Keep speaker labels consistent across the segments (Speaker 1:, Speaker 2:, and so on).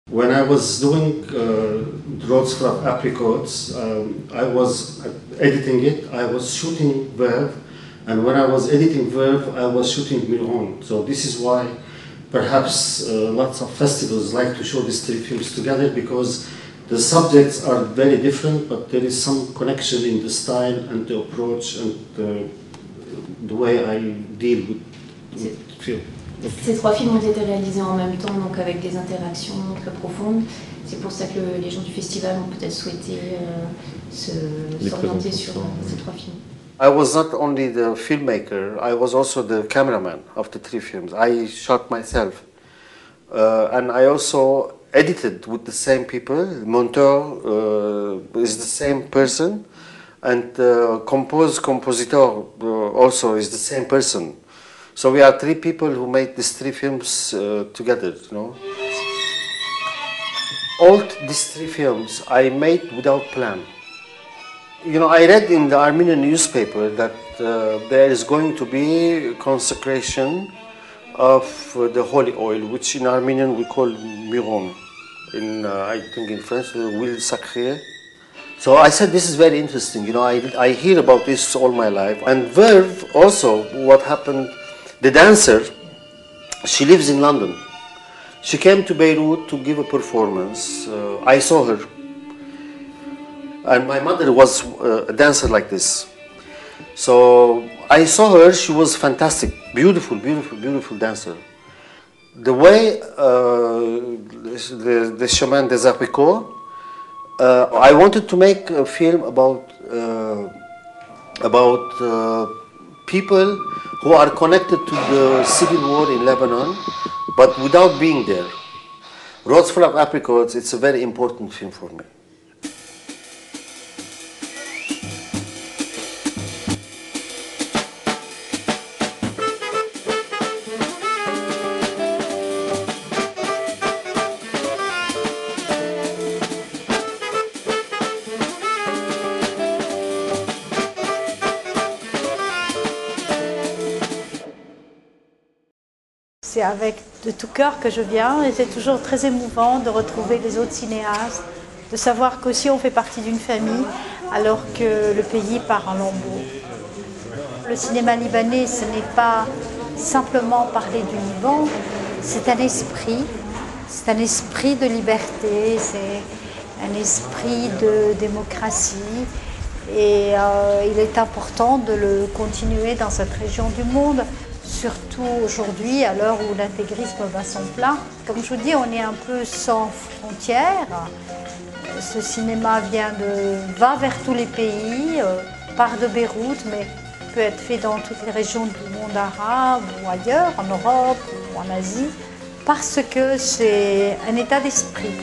Speaker 1: When I was doing Roads for Apricots, I was editing it, I was shooting Verve, and when I was editing Verve, I was shooting Miron. So this is why perhaps lots of festivals like to show these three films together, because the subjects are very different, but there is some connection in the style and the approach and the way I deal with film.
Speaker 2: Ces trois films ont été réalisés en même temps, donc avec des interactions très profondes. C'est pour ça que les gens du festival ont peut-être souhaité s'orienter sur ces trois films.
Speaker 1: I was not only the filmmaker, I was also the cameraman of the three films. I shot myself. And I also edited with the same people. Monteur is the same person. And compositor also is the same person. So we are three people who made these three films together, you know. All these three films I made without plan. You know, I read in the Armenian newspaper that there is going to be consecration of the holy oil, which in Armenian we call miron. In I think in French, huile sacrée. So I said, this is very interesting. You know, I hear about this all my life. And Verve also, what happened, the dancer, she lives in London. She came to Beirut to give a performance. I saw her. And my mother was a dancer like this. So I saw her, she was fantastic, beautiful, beautiful, beautiful dancer. The way the Chemin des Apricots, I wanted to make a film about people who are connected to the civil war in Lebanon, but without being there. Roads Full of Apricots, it's a very important film for me.
Speaker 3: C'est avec de tout cœur que je viens et c'est toujours très émouvant de retrouver les autres cinéastes, de savoir qu'aussi on fait partie d'une famille alors que le pays part en lambeaux. Le cinéma libanais, ce n'est pas simplement parler du Liban, c'est un esprit de liberté, c'est un esprit de démocratie et il est important de le continuer dans cette région du monde. Surtout aujourd'hui, à l'heure où l'intégrisme bat son plein. Comme je vous dis, on est un peu sans frontières. Ce cinéma va vers tous les pays, part de Beyrouth, mais peut être fait dans toutes les régions du monde arabe ou ailleurs, en Europe ou en Asie, parce que c'est un état d'esprit.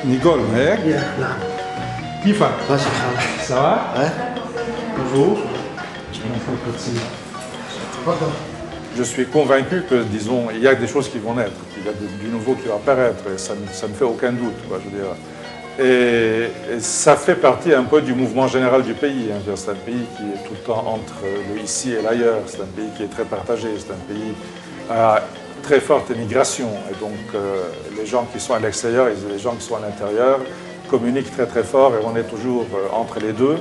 Speaker 4: Nicole, hein? Kifa, ça va?
Speaker 1: Ouais.
Speaker 4: Bonjour. Je suis convaincu que, disons, il y a des choses qui vont naître, qu'il y a du nouveau qui va apparaître, et ça ne fait aucun doute, quoi, je veux dire. Et ça fait partie un peu du mouvement général du pays. Hein. C'est un pays qui est tout le temps entre le ici et l'ailleurs, c'est un pays qui est très partagé, c'est un pays à très forte émigration. Et donc, les gens qui sont à l'extérieur et les gens qui sont à l'intérieur communiquent très très fort et on est toujours entre les deux.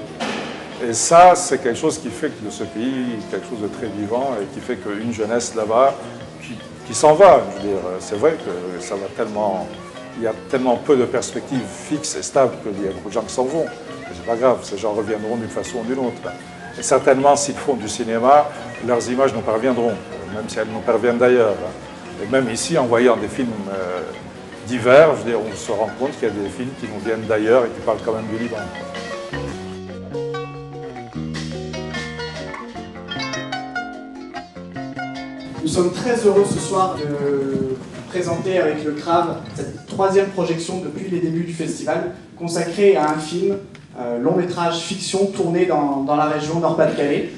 Speaker 4: Et ça, c'est quelque chose qui fait que de ce pays, quelque chose de très vivant et qui fait qu'une jeunesse là-bas qui s'en va. Je veux dire, c'est vrai que ça va tellement, il y a tellement peu de perspectives fixes et stables qu'il y a beaucoup de gens qui s'en vont. Mais c'est pas grave, ces gens reviendront d'une façon ou d'une autre. Et certainement, s'ils font du cinéma, leurs images nous parviendront, même si elles nous parviennent d'ailleurs. Et même ici, en voyant des films divers, je veux dire, on se rend compte qu'il y a des films qui nous viennent d'ailleurs et qui parlent quand même du Liban.
Speaker 5: Nous sommes très heureux ce soir de présenter avec le CRAV cette troisième projection depuis les débuts du festival consacrée à un film, long métrage fiction tourné dans la région Nord-Pas-de-Calais.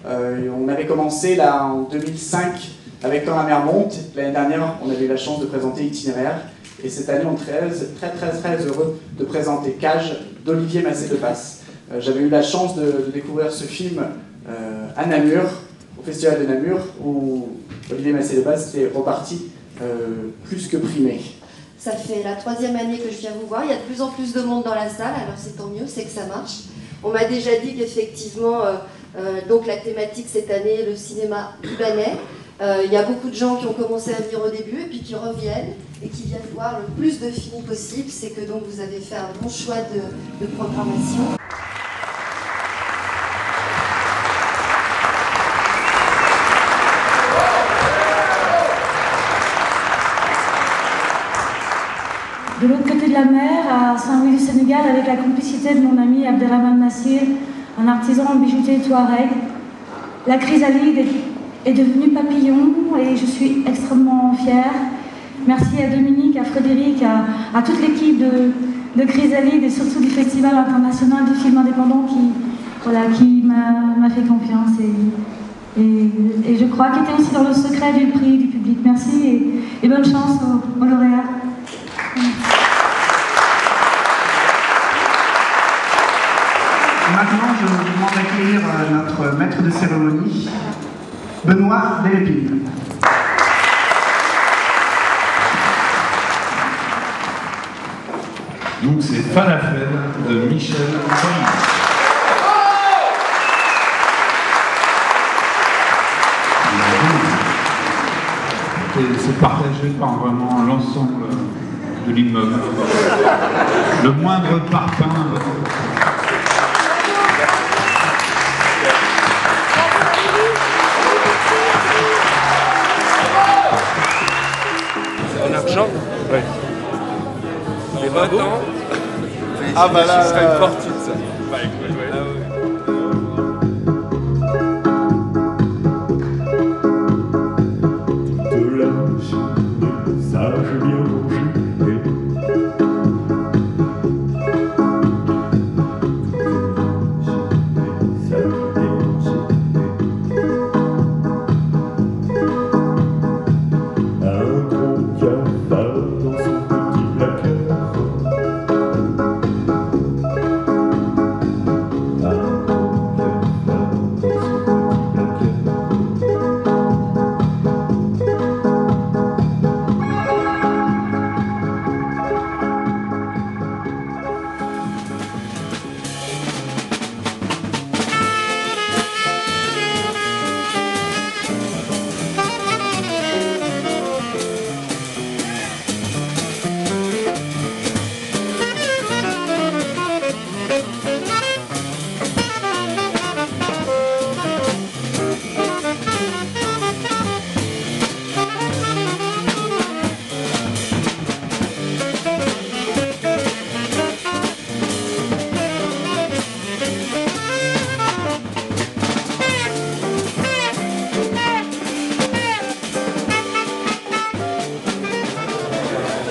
Speaker 5: On avait commencé là en 2005 avec Quand la mer monte. L'année dernière, on avait eu la chance de présenter Itinéraire. Et cette année, on est très heureux de présenter Cage d'Olivier Massé-de-Passe. J'avais eu la chance de découvrir ce film à Namur, au Festival de Namur, où Olivier Massé-Lebas est reparti plus que primé.
Speaker 6: Ça fait la 3e année que je viens vous voir. Il y a de plus en plus de monde dans la salle, alors c'est tant mieux, c'est que ça marche. On m'a déjà dit qu'effectivement, donc la thématique cette année, le cinéma libanais. Il y a beaucoup de gens qui ont commencé à venir au début et puis qui reviennent et qui viennent voir le plus de films possible. C'est que donc vous avez fait un bon choix de programmation.
Speaker 7: De l'autre côté de la mer, à Saint-Louis du Sénégal, avec la complicité de mon ami Abdelrahman Nassir, un artisan en bijouterie touareg. La chrysalide est devenue papillon et je suis extrêmement fière. Merci à Dominique, à Frédéric, à toute l'équipe de Chrysalide et surtout du Festival international du film indépendant qui m'a fait confiance et je crois qu'il était aussi dans le secret du prix du public. Merci et bonne chance aux lauréats.
Speaker 5: Maintenant, je vous demande d'accueillir notre maître de cérémonie, Benoît Delépine.
Speaker 8: Donc c'est Falafel de Michel Colin. Et c'est partagé par vraiment l'ensemble de l'immeuble. Le moindre parpaing.
Speaker 9: C'est en argent?
Speaker 10: Oui.
Speaker 9: Les 20 ans.
Speaker 10: Ah bah là,
Speaker 9: ce serait une fortune ça.
Speaker 10: Bah écoute, ouais.
Speaker 9: Ah ouais.
Speaker 11: De la machine, des sages bien rangés. Un gros cafard dans son petit placard.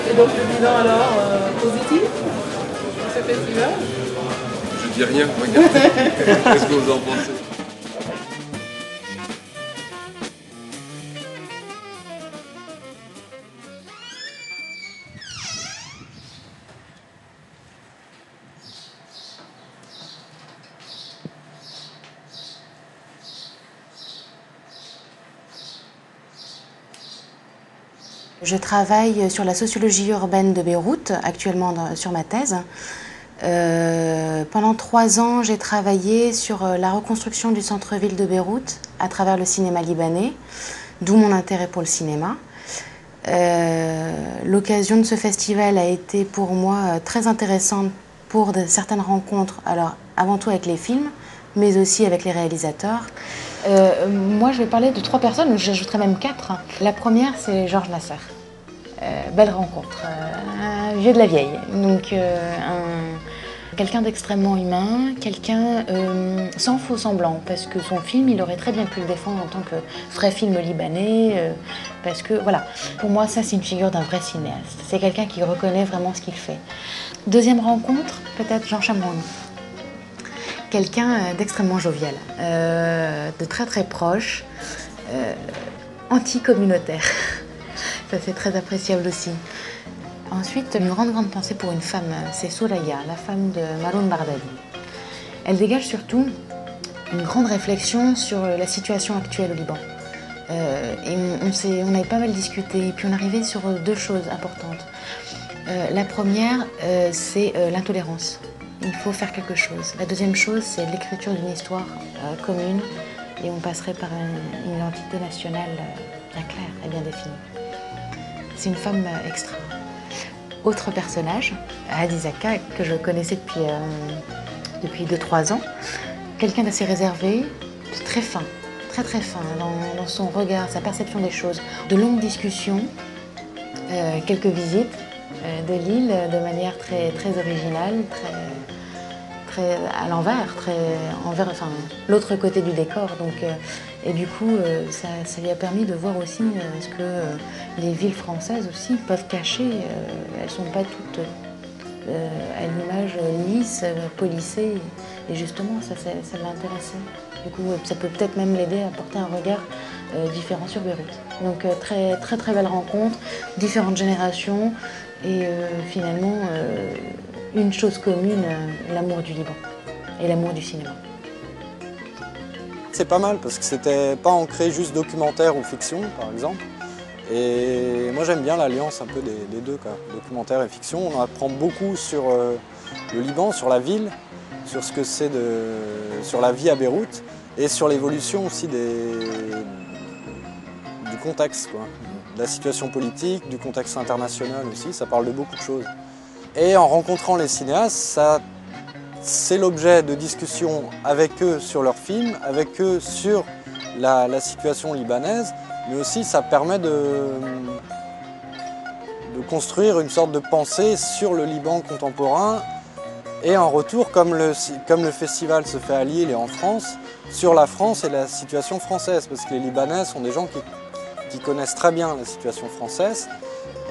Speaker 12: Et donc le bilan alors positif de ce festival?
Speaker 9: Je dis rien, regardez. Qu'est-ce que vous en pensez?
Speaker 13: Je travaille sur la sociologie urbaine de Beyrouth, actuellement sur ma thèse. Pendant 3 ans, j'ai travaillé sur la reconstruction du centre-ville de Beyrouth à travers le cinéma libanais, d'où mon intérêt pour le cinéma. L'occasion de ce festival a été pour moi très intéressante pour certaines rencontres, alors avant tout avec les films, mais aussi avec les réalisateurs. Moi, je vais parler de 3 personnes, j'ajouterai même 4. La première, c'est Georges Nasser. Belle rencontre, un vieux de la vieille, donc quelqu'un d'extrêmement humain, quelqu'un sans faux semblant, parce que son film, il aurait très bien pu le défendre en tant que vrai film libanais, parce que voilà, pour moi, ça c'est une figure d'un vrai cinéaste, c'est quelqu'un qui reconnaît vraiment ce qu'il fait. Deuxième rencontre, peut-être Jean Chamoun. Quelqu'un d'extrêmement jovial, de très très proche, anti-communautaire. Ça c'est très appréciable aussi. Ensuite, une grande pensée pour une femme, c'est Soulaya, la femme de Maroun Bardadi. Elle dégage surtout une grande réflexion sur la situation actuelle au Liban. Et on avait pas mal discuté, et puis on arrivait sur 2 choses importantes. La première, c'est l'intolérance. Il faut faire quelque chose. La deuxième chose, c'est l'écriture d'une histoire commune, et on passerait par une identité nationale bien claire et bien définie. C'est une femme extra. Autre personnage, Hadi Zaka, que je connaissais depuis 2-3 ans. Quelqu'un d'assez réservé, de très fin, très fin dans son regard, sa perception des choses. De longues discussions, quelques visites de l'île de manière très originale, très à l'envers, enfin, l'autre côté du décor. Donc, et du coup, ça lui a permis de voir aussi ce que les villes françaises aussi peuvent cacher. Elles ne sont pas toutes à l'image lisse, polissée. Et justement, ça l'intéressait. Du coup, ça peut peut-être même l'aider à porter un regard différent sur Beyrouth. Donc très belle rencontre, différentes générations et finalement une chose commune, l'amour du Liban et l'amour du cinéma.
Speaker 14: C'est pas mal parce que c'était pas ancré juste documentaire ou fiction par exemple. Et moi j'aime bien l'alliance un peu des deux, quoi. Documentaire et fiction. On apprend beaucoup sur le Liban, sur la ville, sur ce que c'est sur la vie à Beyrouth et sur l'évolution aussi du contexte, quoi. De la situation politique, du contexte international aussi, ça parle de beaucoup de choses. Et en rencontrant les cinéastes, c'est l'objet de discussions avec eux sur leurs films, avec eux sur la situation libanaise, mais aussi ça permet de construire une sorte de pensée sur le Liban contemporain et en retour, comme le festival se fait à Lille et en France, sur la France et la situation française, parce que les Libanais sont des gens qui connaissent très bien la situation française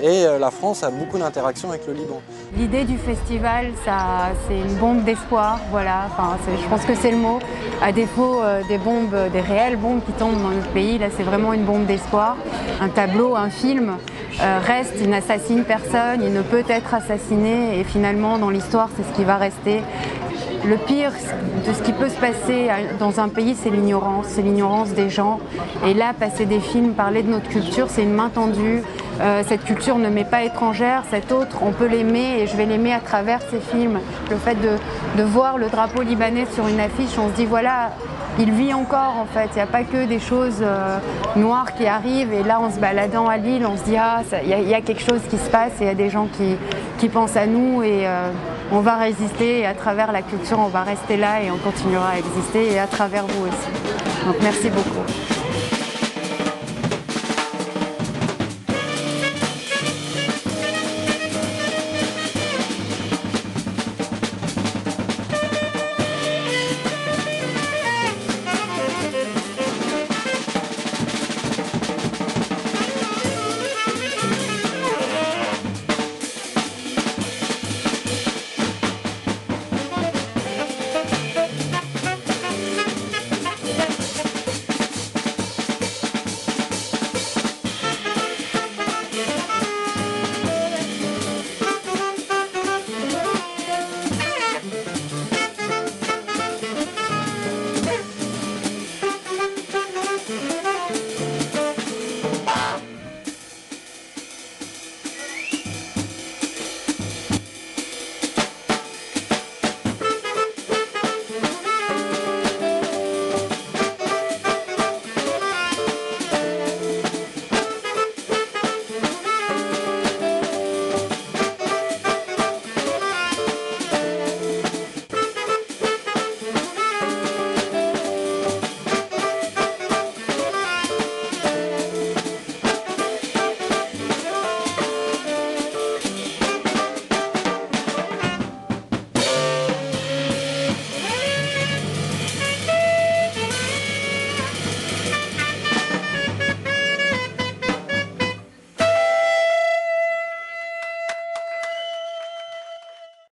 Speaker 14: et la France a beaucoup d'interactions avec le Liban.
Speaker 15: L'idée du festival, c'est une bombe d'espoir, voilà. Enfin, je pense que c'est le mot. À défaut des réelles bombes qui tombent dans notre pays, là c'est vraiment une bombe d'espoir. Un tableau, un film reste, il n'assassine personne, il ne peut être assassiné et finalement dans l'histoire c'est ce qui va rester. Le pire de ce qui peut se passer dans un pays, c'est l'ignorance des gens. Et là, passer des films, parler de notre culture, c'est une main tendue. Cette culture ne m'est pas étrangère, cette autre, on peut l'aimer et je vais l'aimer à travers ces films. Le fait de voir le drapeau libanais sur une affiche, on se dit voilà, il vit encore en fait. Il n'y a pas que des choses noires qui arrivent et là, en se baladant à Lille, on se dit ah, il y a quelque chose qui se passe et il y a des gens qui pensent à nous et on va résister et à travers la culture, on va rester là et on continuera à exister et à travers vous aussi. Donc merci beaucoup.